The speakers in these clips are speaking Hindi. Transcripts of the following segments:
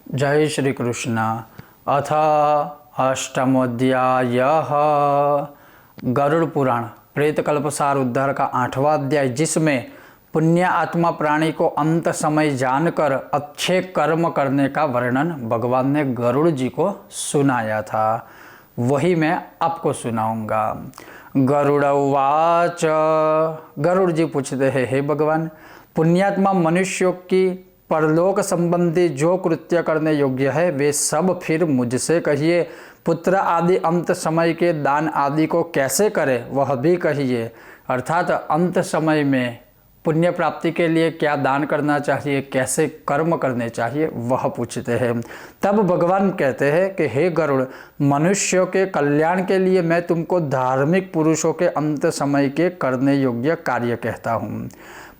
जय श्री कृष्ण। अथ अष्टमोध्यायः गरुड़ पुराण प्रेतकल्पसार उद्धार का 8वां अध्याय, जिसमें पुण्य आत्मा प्राणी को अंत समय जानकर अच्छे कर्म करने का वर्णन भगवान ने गरुड़ जी को सुनाया था, वही मैं आपको सुनाऊंगा। गरुड़ उवाच। गरुड़ जी पूछते हैं, हे भगवान, पुण्यात्मा मनुष्यों की परलोक संबंधी जो कृत्य करने योग्य है वे सब फिर मुझसे कहिए। पुत्र आदि अंत समय के दान आदि को कैसे करे वह भी कहिए। अर्थात अंत समय में पुण्य प्राप्ति के लिए क्या दान करना चाहिए, कैसे कर्म करने चाहिए, वह पूछते हैं। तब भगवान कहते हैं कि हे गरुड़, मनुष्यों के कल्याण के लिए मैं तुमको धार्मिक पुरुषों के अंत समय के करने योग्य कार्य कहता हूँ।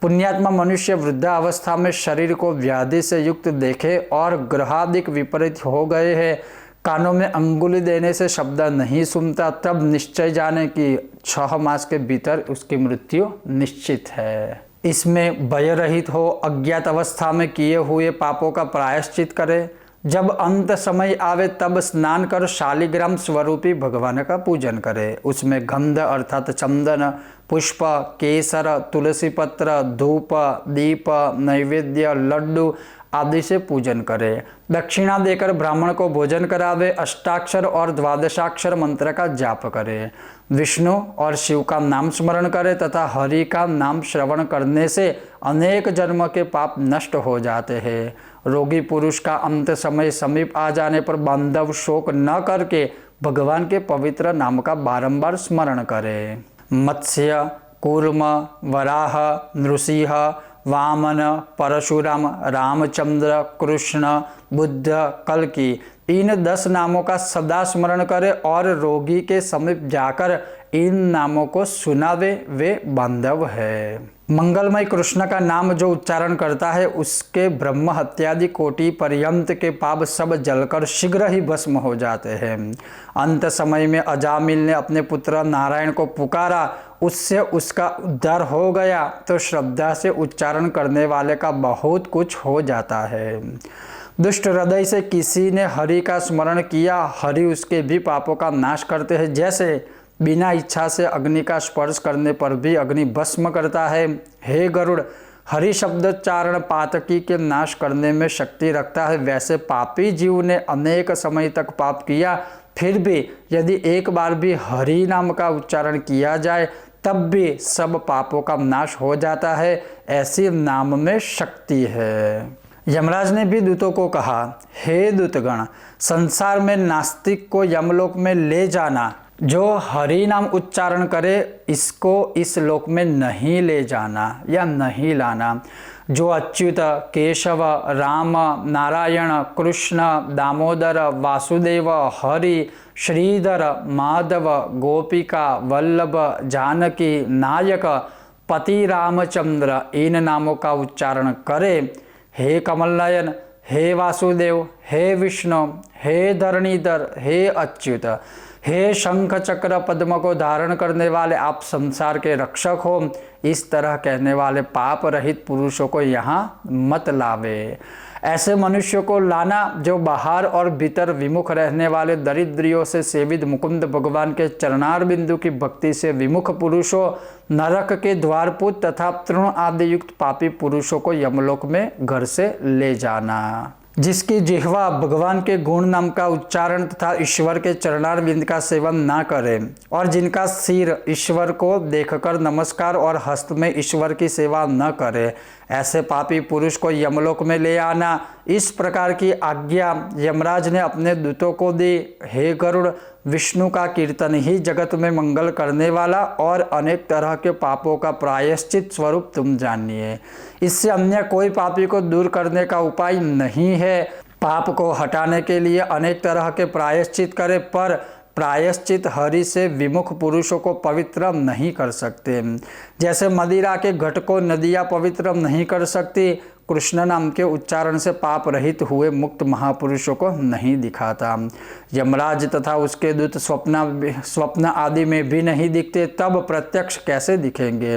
पुण्यात्मा मनुष्य वृद्धावस्था में शरीर को व्याधि से युक्त देखे और ग्रहादिक विपरीत हो गए हैं, कानों में अंगुली देने से शब्द नहीं सुनता, तब निश्चय जाने कि 6 मास के भीतर उसकी मृत्यु निश्चित है। इसमें भय रहित हो, अज्ञात अवस्था में किए हुए पापों का प्रायश्चित करे। जब अंत समय आवे तब स्नान कर शालिग्राम स्वरूपी भगवान का पूजन करे। उसमें गंध अर्थात चंदन, पुष्प, केसर, तुलसी पत्र, धूप, दीप, नैवेद्य, लड्डू आदि से पूजन करे। दक्षिणा देकर ब्राह्मण को भोजन करावे। अष्टाक्षर और द्वादशाक्षर मंत्र का जाप करे। विष्णु और शिव का नाम स्मरण करे तथा हरि का नाम श्रवण करने से अनेक जन्म के पाप नष्ट हो जाते हैं। रोगी पुरुष का अंत समय समीप आ जाने पर बांधव शोक न करके भगवान के पवित्र नाम का बारंबार स्मरण करे। मत्स्य, कूर्म, वराह, नृसिंह, वामन, परशुराम, रामचंद्र, कृष्ण, बुद्ध, कल्कि, इन 10 नामों का सदा स्मरण करे और रोगी के समीप जाकर इन नामों को सुनावे, वे बांधव है। मंगलमय कृष्ण का नाम जो उच्चारण करता है उसके ब्रह्म हत्यादि कोटि पर्यंत के पाप सब जलकर शीघ्र ही भस्म हो जाते हैं। अंत समय में अजामिल ने अपने पुत्र नारायण को पुकारा, उससे उसका उद्धार हो गया। तो श्रद्धा से उच्चारण करने वाले का बहुत कुछ हो जाता है। दुष्ट हृदय से किसी ने हरि का स्मरण किया, हरि उसके भी पापों का नाश करते हैं। जैसे बिना इच्छा से अग्नि का स्पर्श करने पर भी अग्नि भस्म करता है। हे गरुड़, हरि शब्दोच्चारण पातकी के नाश करने में शक्ति रखता है। वैसे पापी जीव ने अनेक समय तक पाप किया, फिर भी यदि एक बार भी हरि नाम का उच्चारण किया जाए तब भी सब पापों का नाश हो जाता है। ऐसी नाम में शक्ति है। यमराज ने भी दूतों को कहा, हे दूतगण, संसार में नास्तिक को यमलोक में ले जाना। जो हरि नाम उच्चारण करे इसको इस लोक में नहीं ले जाना या नहीं लाना। जो अच्युत, केशव, राम, नारायण, कृष्ण, दामोदर, वासुदेव, हरि, श्रीधर, माधव, गोपिका, वल्लभ, जानकी, नायक, पति रामचंद्र इन नामों का उच्चारण करे। हे कमलनयन, हे वासुदेव, हे विष्णु, हे धरणीधर, हे अच्युत, हे शंख चक्र पद्म को धारण करने वाले आप संसार के रक्षक हो, इस तरह कहने वाले पाप रहित पुरुषों को यहाँ मत लावे। ऐसे मनुष्यों को लाना जो बाहर और भीतर विमुख रहने वाले दरिद्रियों से सेवित मुकुंद भगवान के चरणार बिंदु की भक्ति से विमुख पुरुषों, नरक के द्वारपूत तथा तृण आदि युक्त पापी पुरुषों को यमलोक में घर से ले जाना। जिसकी जिह्वा भगवान के गुण नाम का उच्चारण तथा ईश्वर के चरणार बिंद का सेवन ना करे और जिनका सिर ईश्वर को देखकर नमस्कार और हस्त में ईश्वर की सेवा न करे, ऐसे पापी पुरुष को यमलोक में ले आना। इस प्रकार की आज्ञा यमराज ने अपने दूतों को दी। हे गरुड़, विष्णु का कीर्तन ही जगत में मंगल करने वाला और अनेक तरह के पापों का प्रायश्चित स्वरूप तुम जानिए। इससे अन्य कोई पापी को दूर करने का उपाय नहीं है। पाप को हटाने के लिए अनेक तरह के प्रायश्चित करे, पर प्रायश्चित हरि से विमुख पुरुषों को पवित्र नहीं कर सकते। जैसे मदिरा के घट को नदियाँ पवित्र नहीं कर सकती, कृष्ण नाम के उच्चारण से पाप रहित हुए मुक्त महापुरुषों को नहीं दिखाता। यमराज तथा उसके दूत स्वप्न आदि में भी नहीं दिखते, तब प्रत्यक्ष कैसे दिखेंगे।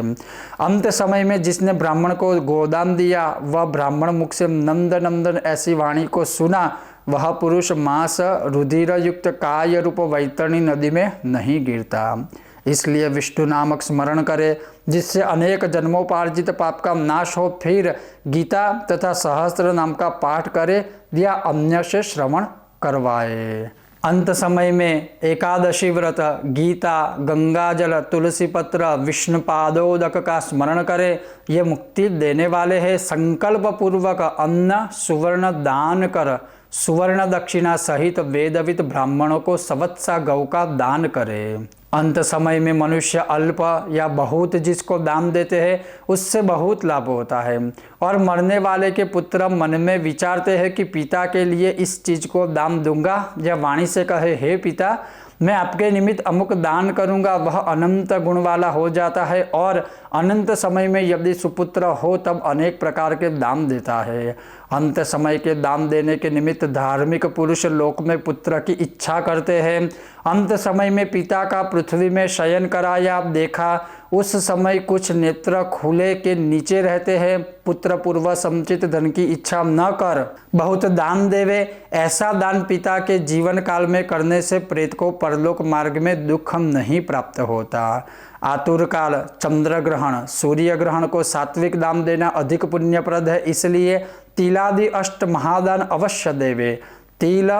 अंत समय में जिसने ब्राह्मण को गोदान दिया, वह ब्राह्मण मुख से नंद नंदन ऐसी वाणी को सुना, वह पुरुष मांस रुधिर युक्त काय रूप वैतरणी नदी में नहीं गिरता। इसलिए विष्णु नामक स्मरण करे, जिससे अनेक जन्मोपार्जित पाप का नाश हो। फिर गीता तथा सहस्त्र नाम का पाठ करे या अन्य से श्रवण करवाए। अंत समय में एकादशी व्रत, गीता, गंगाजल, तुलसी पत्र, विष्णु पादोदक का स्मरण करे, ये मुक्ति देने वाले हैं। संकल्प पूर्वक अन्न सुवर्ण दान कर सुवर्ण दक्षिणा सहित वेदवित ब्राह्मणों को सवत्सा गौ का दान करे। अंत समय में मनुष्य अल्प या बहुत जिसको दान देते हैं, उससे बहुत लाभ होता है। और मरने वाले के पुत्र मन में विचारते हैं कि पिता के लिए इस चीज को दान दूंगा, या वाणी से कहे, हे पिता, मैं आपके निमित्त अमुक दान करूंगा, वह अनंत गुण वाला हो जाता है। और अनंत समय में यदि सुपुत्र हो तब अनेक प्रकार के दान देता है। अंत समय के दान देने के निमित्त धार्मिक पुरुष लोक में पुत्र की इच्छा करते हैं। अंत समय में पिता का पृथ्वी में शयन कराया, देखा उस समय कुछ नेत्र खुले के नीचे रहते हैं। पुत्र पूर्व संचित धन की इच्छा न कर बहुत दान देवे। ऐसा दान पिता के जीवन काल में करने से प्रेत को परलोक मार्ग में दुख नहीं प्राप्त होता। आतुर काल, चंद्र ग्रहण, सूर्य ग्रहण को सात्विक दान देना अधिक पुण्यप्रद है। इसलिए तिलादि अष्ट महादान अवश्य देवे। तिल,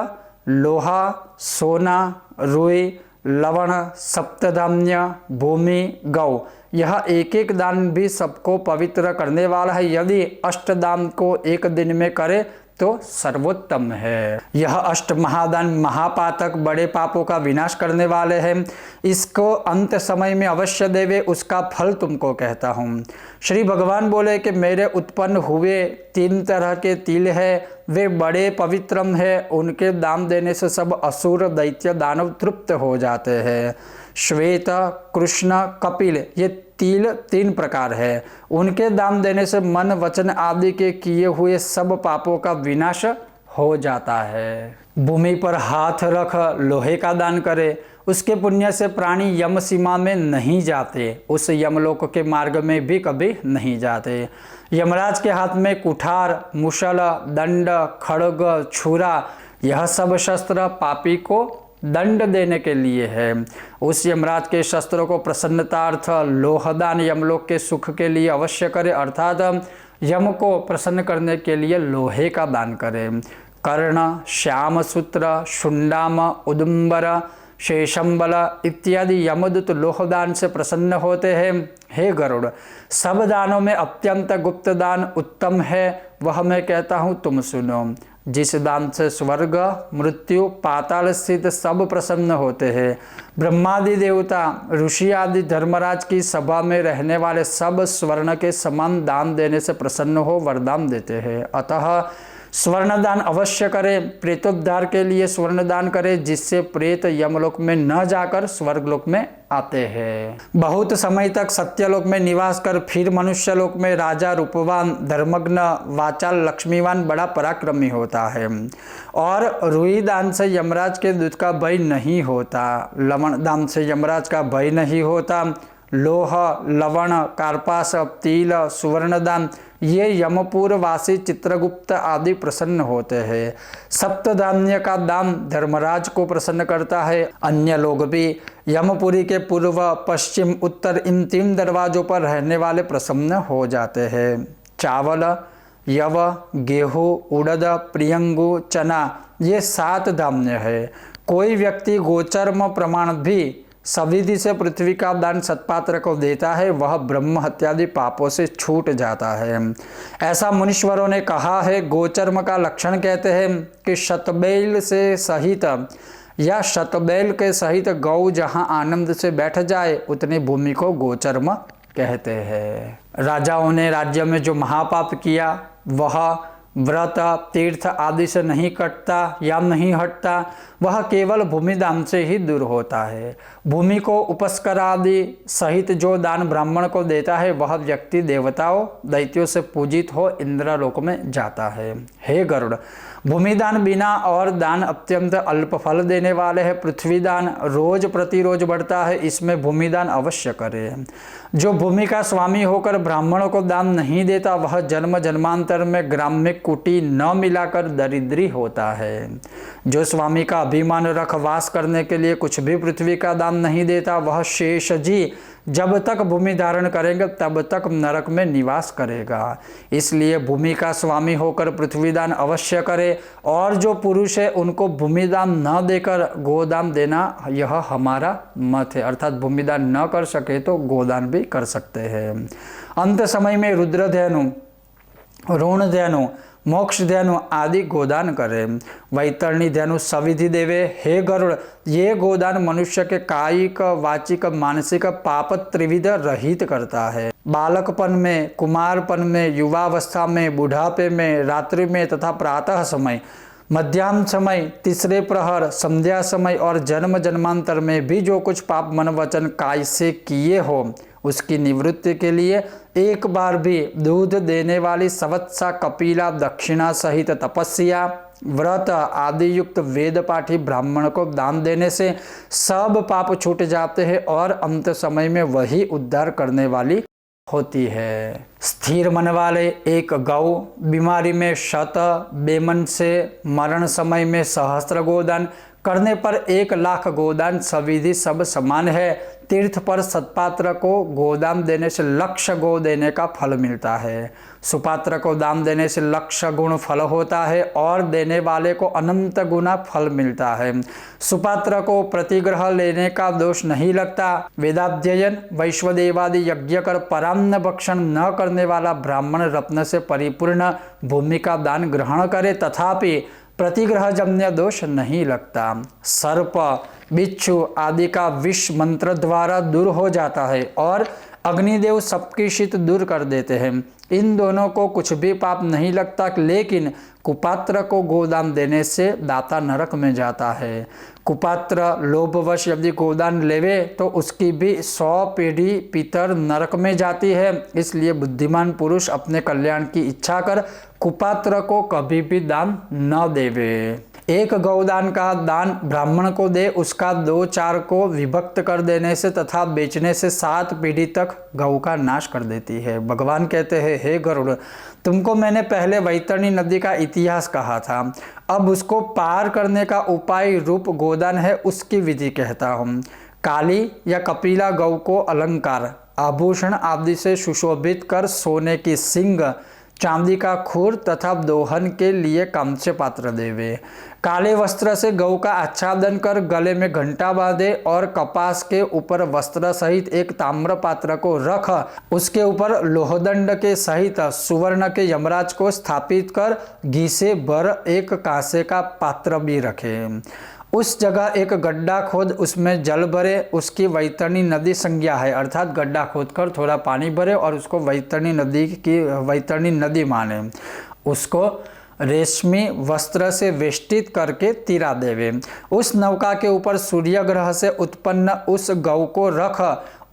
लोहा, सोना, रुई, लवण, सप्तधान्य, भूमि, गौ, यह एक एक दान भी सबको पवित्र करने वाला है। यदि अष्टदान को एक दिन में करे तो सर्वोत्तम है। यह अष्ट महादान महापातक बड़े पापों का विनाश करने वाले हैं। इसको अंत समय में अवश्य देवे, उसका फल तुमको कहता हूँ। श्री भगवान बोले कि मेरे उत्पन्न हुए 3 तरह के तिल है, वे बड़े पवित्रम है। उनके दान देने से सब असुर दैत्य दानव तृप्त हो जाते हैं। श्वेत, कृष्ण, कपिल, ये तिल 3 प्रकार है। उनके दान देने से मन वचन आदि के किए हुए सब पापों का विनाश हो जाता है। भूमि पर हाथ रख लोहे का दान करे, उसके पुण्य से प्राणी यम सीमा में नहीं जाते, उस यमलोक के मार्ग में भी कभी नहीं जाते। यमराज के हाथ में कुठार, मुशल, दंड, खड्ग, छुरा, यह सब शस्त्र पापी को दंड देने के लिए है। उस यमराज के शस्त्रों को प्रसन्नतार्थ लोहदान यमलोक के सुख के लिए अवश्य करे, अर्थात यम को प्रसन्न करने के लिए लोहे का दान करे। कर्ण, श्याम सूत्र, शुंडाम, उदुम्बर, शेषंबल इत्यादि यमदूत लोहदान से प्रसन्न होते हैं। हे गरुड़, सब दानों में अत्यंत गुप्त दान उत्तम है, वह मैं कहता हूँ तुम सुनो। जिस दान से स्वर्ग, मृत्यु, पाताल स्थित सब प्रसन्न होते हैं। ब्रह्मादि देवता, ऋषि आदि धर्मराज की सभा में रहने वाले सब स्वर्ण के समान दान देने से प्रसन्न हो वरदान देते हैं। अतः स्वर्ण दान अवश्य करे। प्रेतोद्धार के लिए स्वर्ण दान करे, जिससे प्रेत यमलोक में न जाकर स्वर्गलोक में आते हैं। बहुत समय तक सत्यलोक में निवास कर फिर मनुष्य लोक में राजा, रूपवान, धर्मज्ञ, वाचाल, लक्ष्मीवान, बड़ा पराक्रमी होता है। और रुई दान से यमराज के दूत का भय नहीं होता। लवण दान से यमराज का भय नहीं होता। लोह, लवण, कार्पास, तिल, सुवर्ण दान, ये यमपुर वासी चित्रगुप्त आदि प्रसन्न होते हैं। सप्तधान्य का दान धर्मराज को प्रसन्न करता है। अन्य लोग भी यमपुरी के पूर्व, पश्चिम, उत्तर इन 3 दरवाजों पर रहने वाले प्रसन्न हो जाते हैं। चावल, यव, गेहूँ, उड़द, प्रियंगु, चना, ये 7 धान्य है। कोई व्यक्ति गोचर्म प्रमाण भी सविधि से पृथ्वी का दान सत्पात्र को देता है, वह ब्रह्म हत्यादि पापों से छूट जाता है। ऐसा मुनीश्वरों ने कहा है। गोचर्म का लक्षण कहते हैं कि शतबैल से सहित या शतबैल के सहित गौ जहाँ आनंद से बैठ जाए, उतनी भूमि को गोचर्म कहते हैं। राजाओं ने राज्य में जो महापाप किया, वह व्रत तीर्थ आदि से नहीं कटता या नहीं हटता, वह केवल भूमि दान से ही दूर होता है। भूमि को उपस्कर आदि सहित जो दान ब्राह्मण को देता है वह व्यक्ति देवताओं दैत्यों से पूजित हो इंद्रलोक में जाता है। हे गरुड़, भूमि दान बिना और दान अत्यंत अल्प फल देने वाले हैं। पृथ्वी दान रोज प्रतिरोज बढ़ता है, इसमें भूमि दान अवश्य करें। जो भूमि का स्वामी होकर ब्राह्मणों को दान नहीं देता वह जन्म जन्मांतर में ग्राम्य कुटी न मिलाकर दरिद्री होता है। जो स्वामी का अभिमान रख वास करने के लिए कुछ भी पृथ्वी का दान नहीं देता वह शेष जी जब तक भूमि धारण करेंगे तब तक नरक में निवास करेगा। इसलिए भूमि का स्वामी होकर पृथ्वी दान अवश्य करे, और जो पुरुष है उनको भूमि दान न देकर गोदान देना यह हमारा मत है। अर्थात भूमि दान न कर सके तो गोदान भी कर सकते हैं। अंत समय में रुद्र धेनु, ऋण धेनु, मोक्ष धेनु आदि गोदान करें। वैतरणी धेनु सविधि देवे। हे गरुड़, ये गोदान मनुष्य के कायिक वाचिक मानसिक पाप त्रिविध रहित करता है। बालकपन में, कुमारपन में, युवावस्था में, बुढ़ापे में, रात्रि में तथा प्रातः समय, मध्याह्न समय, तीसरे प्रहर, संध्या समय और जन्म जन्मांतर में भी जो कुछ पाप मन वचन काय से किए हो उसकी निवृत्ति के लिए एक बार भी दूध देने वाली सवत्सा कपिला दक्षिणा सहित तपस्या व्रत आदि युक्त वेद पाठी ब्राह्मण को दान देने से सब पाप छूट जाते हैं और अंत समय में वही उद्धार करने वाली होती है। स्थिर मन वाले एक गौ, बीमारी में शत, बेमन से मरण समय में सहस्त्र गोदान करने पर 1,00,000 गोदान सविधि सब समान है। तीर्थ पर सत्पात्र को गोदान देने से 1,00,000 गो देने का फल मिलता है। सुपात्र को दान देने से 1,00,000 गुण फल होता है और देने वाले को अनंत गुना फल मिलता है। सुपात्र को प्रतिग्रह लेने का दोष नहीं लगता। वेदाध्ययन वैश्वदेवादि यज्ञ कर परान्न भक्षण न करने वाला ब्राह्मण रत्न से परिपूर्ण भूमि का दान ग्रहण करे तथापि प्रतिग्रह जन्य दोष नहीं लगता। सर्प, बिच्छू आदि का विष मंत्र द्वारा दूर हो जाता है और अग्निदेव सबकी शीत दूर कर देते हैं। इन दोनों को कुछ भी पाप नहीं लगता, लेकिन कुपात्र को गोदान देने से दाता नरक में जाता है। कुपात्र लोभवश यदि गोदान लेवे तो उसकी भी 100 पीढ़ी पितर नरक में जाती है। इसलिए बुद्धिमान पुरुष अपने कल्याण की इच्छा कर कुपात्र को कभी भी दान न देवे। एक गौदान का दान ब्राह्मण को दे, उसका 2-4 को विभक्त कर देने से तथा बेचने से 7 पीढ़ी तक गौ का नाश कर देती है। भगवान कहते हैं, हे गरुड़, तुमको मैंने पहले वैतरणी नदी का इतिहास कहा था, अब उसको पार करने का उपाय रूप गोदान है उसकी विधि कहता हूँ। काली या कपिला गौ को अलंकार, आभूषण आदि से सुशोभित कर सोने की सींग, चांदी का खूर तथा दोहन के लिए कांस्य पात्र देवे। काले वस्त्र से गौ का आच्छादन कर गले में घंटा बांधे और कपास के ऊपर वस्त्र सहित एक ताम्र पात्र को रख उसके ऊपर लोहदंड के सहित सुवर्ण के यमराज को स्थापित कर घी से भर एक कांसे का पात्र भी रखे। उस जगह एक गड्ढा खोद उसमें जल भरे, उसकी वैतरणी नदी संज्ञा है, अर्थात गड्ढा खोद कर थोड़ा पानी भरे और उसको वैतरणी नदी माने। उसको रेशमी वस्त्र से वेष्टित करके तीरा देवे। उस नौका के ऊपर सूर्य ग्रह से उत्पन्न उस गौ को रख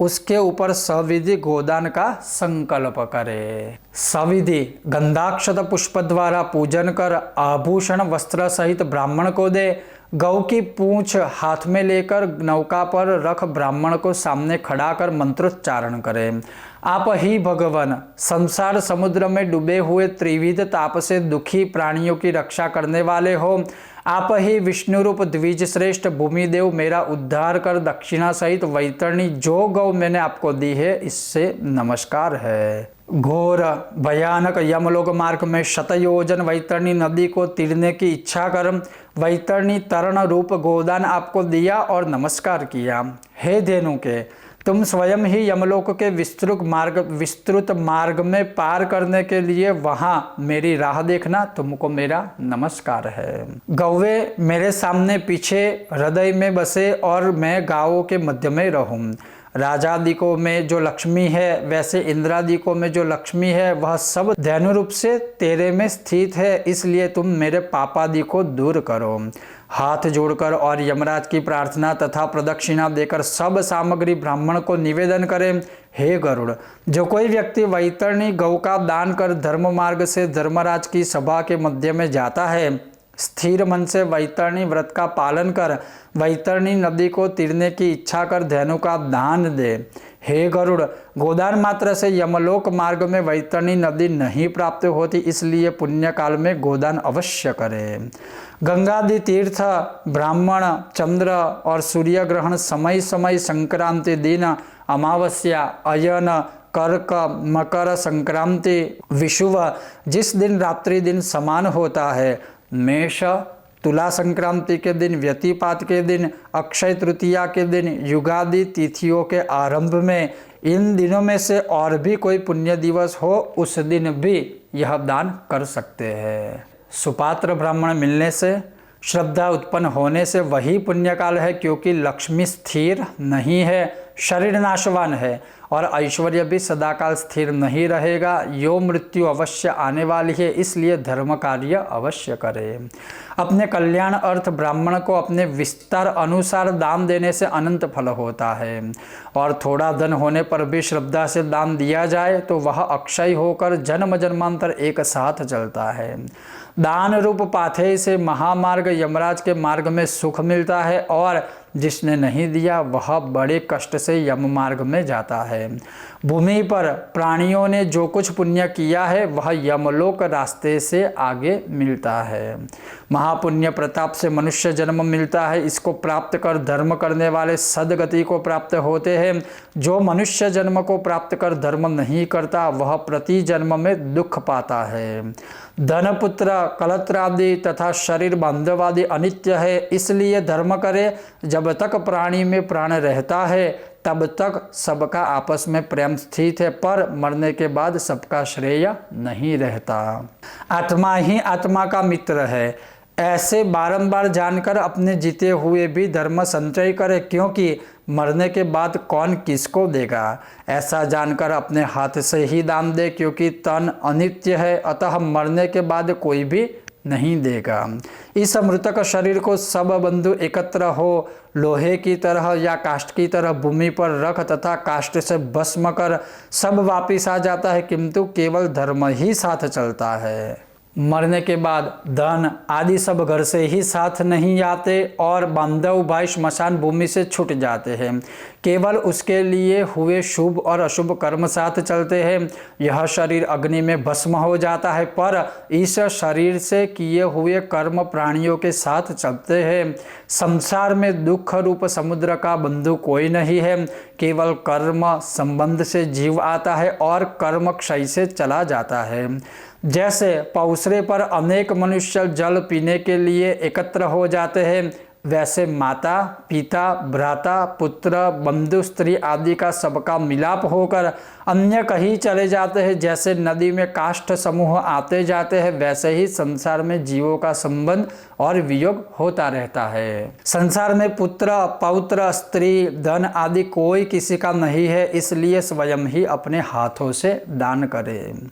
उसके ऊपर सविधि गोदान का संकल्प करे। सविधि गंधाक्षत पुष्प द्वारा पूजन कर आभूषण वस्त्र सहित ब्राह्मण को दे। गौ की पूंछ हाथ में लेकर नौका पर रख ब्राह्मण को सामने खड़ा कर मंत्रोच्चारण करें। आप ही भगवान संसार समुद्र में डूबे हुए त्रिविध ताप से दुखी प्राणियों की रक्षा करने वाले हो। आप ही विष्णु रूप द्विज श्रेष्ठ भूमिदेव मेरा उद्धार कर दक्षिणा सहित वैतरणी जो गौ मैंने आपको दी है इससे नमस्कार है। घोर भयानक यमलोक मार्ग में शतयोजन वैतरणी नदी को तीरने की इच्छा कर वैतरणी तरण रूप गोदान आपको दिया और नमस्कार किया। हे धेनु के, तुम स्वयं ही यमलोक के विस्तृत मार्ग में पार करने के लिए वहां मेरी राह देखना, तुमको मेरा नमस्कार है। गौवे मेरे सामने पीछे हृदय में बसे और मैं गांवों के मध्य में रहूं। राजादिकों में जो लक्ष्मी है वैसे इंद्रादिकों में जो लक्ष्मी है वह सब धैनु रूप से तेरे में स्थित है, इसलिए तुम मेरे पापादि को दूर करो। हाथ जोड़कर और यमराज की प्रार्थना तथा प्रदक्षिणा देकर सब सामग्री ब्राह्मण को निवेदन करें। हे गरुड़, जो कोई व्यक्ति वैतरणी गौ का दान कर धर्म मार्ग से धर्मराज की सभा के मध्य में जाता है, स्थिर मन से वैतरणी व्रत का पालन कर वैतरणी नदी को तीरने की इच्छा कर धैनु का दान दे। हे गरुड़, गोदान मात्र से यमलोक मार्ग में वैतरणी नदी नहीं प्राप्त होती, इसलिए पुण्य काल में गोदान अवश्य करे। गंगादि तीर्थ, ब्राह्मण, चंद्र और सूर्य ग्रहण समय समय, संक्रांति दिन, अमावस्या, अयन, कर्क, मकर संक्रांति, विषुव, जिस दिन रात्रि दिन समान होता है, मेष, तुला संक्रांति के दिन, व्यतिपात के दिन, अक्षय तृतीया के दिन, युगादि तिथियों के आरंभ में, इन दिनों में से और भी कोई पुण्य दिवस हो उस दिन भी यह दान कर सकते हैं। सुपात्र ब्राह्मण मिलने से, श्रद्धा उत्पन्न होने से वही पुण्यकाल है, क्योंकि लक्ष्मी स्थिर नहीं है, शरीर नाशवान है और ऐश्वर्य भी सदाकाल स्थिर नहीं रहेगा। यो मृत्यु अवश्य आने वाली है, इसलिए धर्म कार्य अवश्य करें। अपने कल्याण अर्थ ब्राह्मण को अपने विस्तार अनुसार दान देने से अनंत फल होता है, और थोड़ा धन होने पर भी श्रद्धा से दान दिया जाए तो वह अक्षय होकर जन्म जन्मांतर एक साथ चलता है। दान रूप पाथेय से महामार्ग यमराज के मार्ग में सुख मिलता है, और जिसने नहीं दिया वह बड़े कष्ट से यम मार्ग में जाता है। भूमि पर प्राणियों ने जो कुछ पुण्य किया है वह यमलोक रास्ते से आगे मिलता है। महापुण्य प्रताप से मनुष्य जन्म मिलता है, इसको प्राप्त कर धर्म करने वाले सदगति को प्राप्त होते हैं। जो मनुष्य जन्म को प्राप्त कर धर्म नहीं करता वह प्रति जन्म में दुख पाता है। धन, पुत्र, कलत्रादि तथा शरीर बांधवादि अनित्य है, इसलिए धर्म करे। जब तक प्राणी में प्राण रहता है तब तक सबका आपस में प्रेम स्थित है, पर मरने के बाद सबका श्रेय नहीं रहता। आत्मा ही आत्मा का मित्र है, ऐसे बारंबार जानकर अपने जीते हुए भी धर्म संचय करे, क्योंकि मरने के बाद कौन किसको देगा। ऐसा जानकर अपने हाथ से ही दान दे, क्योंकि तन अनित्य है, अतः मरने के बाद कोई भी नहीं देगा। इस मृतक शरीर को सब बंधु एकत्र हो लोहे की तरह या काष्ठ की तरह भूमि पर रख तथा काष्ठ से भस्म कर सब वापिस आ जाता है, किंतु केवल धर्म ही साथ चलता है। मरने के बाद धन आदि सब घर से ही साथ नहीं आते और बांधव भाई श्मशान भूमि से छूट जाते हैं। केवल उसके लिए हुए शुभ और अशुभ कर्म साथ चलते हैं। यह शरीर अग्नि में भस्म हो जाता है, पर इस शरीर से किए हुए कर्म प्राणियों के साथ चलते हैं। संसार में दुख रूप समुद्र का बंधु कोई नहीं है, केवल कर्म संबंध से जीव आता है और कर्म क्षय से चला जाता है। जैसे पौसरे पर अनेक मनुष्य जल पीने के लिए एकत्र हो जाते हैं, वैसे माता, पिता, भ्राता, पुत्र, बंधु, स्त्री आदि का सबका मिलाप होकर अन्य कहीं चले जाते हैं। जैसे नदी में काष्ठ समूह आते जाते हैं, वैसे ही संसार में जीवों का संबंध और वियोग होता रहता है। संसार में पुत्र, पौत्र, स्त्री, धन आदि कोई किसी का नहीं है, इसलिए स्वयं ही अपने हाथों से दान करें।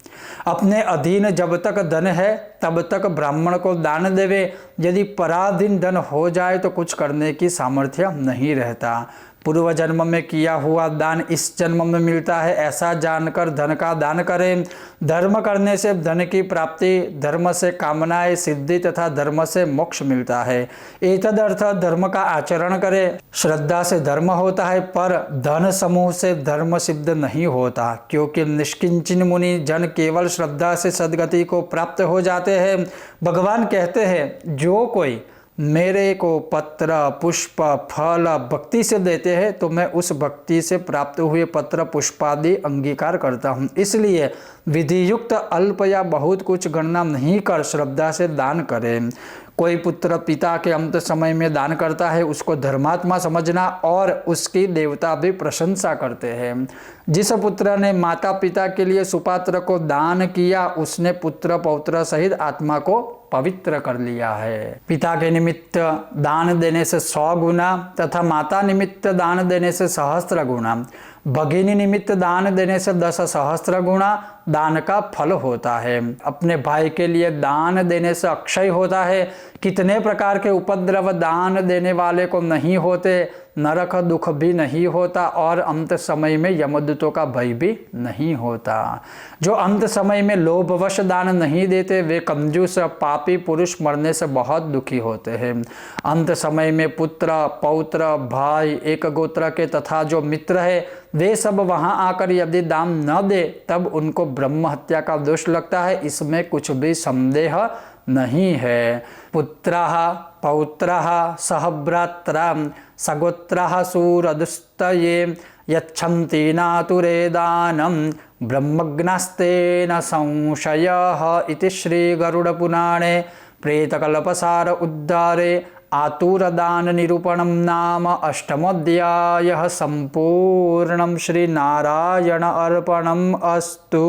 अपने अधीन जब तक धन है तब तक ब्राह्मण को दान देवे। यदि पराधीन धन हो जाए तो कुछ करने की सामर्थ्य नहीं रहता। पूर्व जन्म में किया हुआ दान इस जन्म में मिलता है, ऐसा जानकर धन का दान करें। धर्म करने से धन की प्राप्ति, धर्म से कामनाएं सिद्धि तथा धर्म से मोक्ष मिलता है। एतद अर्थ धर्म का आचरण करें। श्रद्धा से धर्म होता है, पर धन समूह से धर्म सिद्ध नहीं होता, क्योंकि निष्किंचन मुनि जन केवल श्रद्धा से सद्गति को प्राप्त हो जाते हैं। भगवान कहते हैं, जो कोई मेरे को पत्र, पुष्प, फल भक्ति से देते हैं तो मैं उस भक्ति से प्राप्त हुए पत्र पुष्पादि अंगीकार करता हूँ। इसलिए विधि युक्त अल्प या बहुत कुछ गणना नहीं कर श्रद्धा से दान करें। कोई पुत्र पिता के अंत समय में दान करता है उसको धर्मात्मा समझना और उसकी देवता भी प्रशंसा करते हैं। जिस पुत्र ने माता पिता के लिए सुपात्र को दान किया उसने पुत्र पौत्र सहित आत्मा को पवित्र कर लिया है। पिता के निमित्त दान देने से 100 गुना तथा माता निमित्त दान देने से 1000 गुना, भगिनी निमित्त दान देने से 10 सहस्त्र गुना दान का फल होता है। अपने भाई के लिए दान देने से अक्षय होता है। कितने प्रकार के उपद्रव दान देने वाले को नहीं होते, नरक दुख भी नहीं होता और अंत समय में यमदूतों का भय भी नहीं होता। जो अंत समय में लोभवश दान नहीं देते वे कंजूस पापी पुरुष मरने से बहुत दुखी होते हैं। अंत समय में पुत्र पौत्र भाई एक गोत्र के तथा जो मित्र है वे सब वहां आकर यदि दान न दे तब उनको ब्रह्म हत्या का दोष लगता है, इसमें कुछ भी संदेह नहीं है। पुत्रः पौत्रः सहभ्रात्रा सगोत्रः सूरदुस्तये यच्छन्ति नातुरे दानं ब्रह्मज्ञास्तेन संशयः इति श्री गरुड़ पुराणे प्रेतकल्पसार उद्धारे आतुरदान निरूपणम नाम अष्टमोऽध्यायः संपूर्णम। श्री नारायण अर्पणम अस्तु।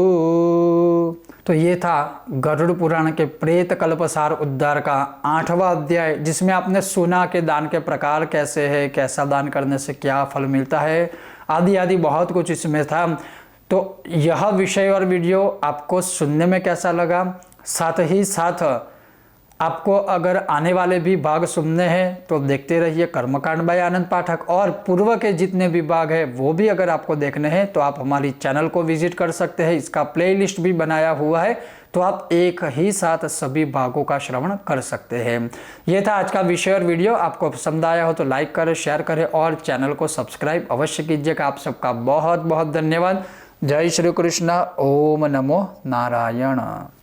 तो ये था गरुड़ पुराण के प्रेत कल्पसार उद्धार का 8वां अध्याय, जिसमें आपने सुना कि दान के प्रकार कैसे है, कैसा दान करने से क्या फल मिलता है, आदि आदि बहुत कुछ इसमें था। तो यह विषय और वीडियो आपको सुनने में कैसा लगा, साथ ही साथ आपको अगर आने वाले भी भाग सुनने हैं तो देखते रहिए कर्मकांड बाय आनंद पाठक, और पूर्व के जितने भी भाग है वो भी अगर आपको देखने हैं तो आप हमारी चैनल को विजिट कर सकते हैं। इसका प्लेलिस्ट भी बनाया हुआ है तो आप एक ही साथ सभी भागों का श्रवण कर सकते हैं। ये था आज का विषय और वीडियो। आपको पसंद आया हो तो लाइक करें, शेयर करें और चैनल को सब्सक्राइब अवश्य कीजिएगा। आप सबका बहुत बहुत धन्यवाद। जय श्री कृष्ण। ओम नमो नारायण।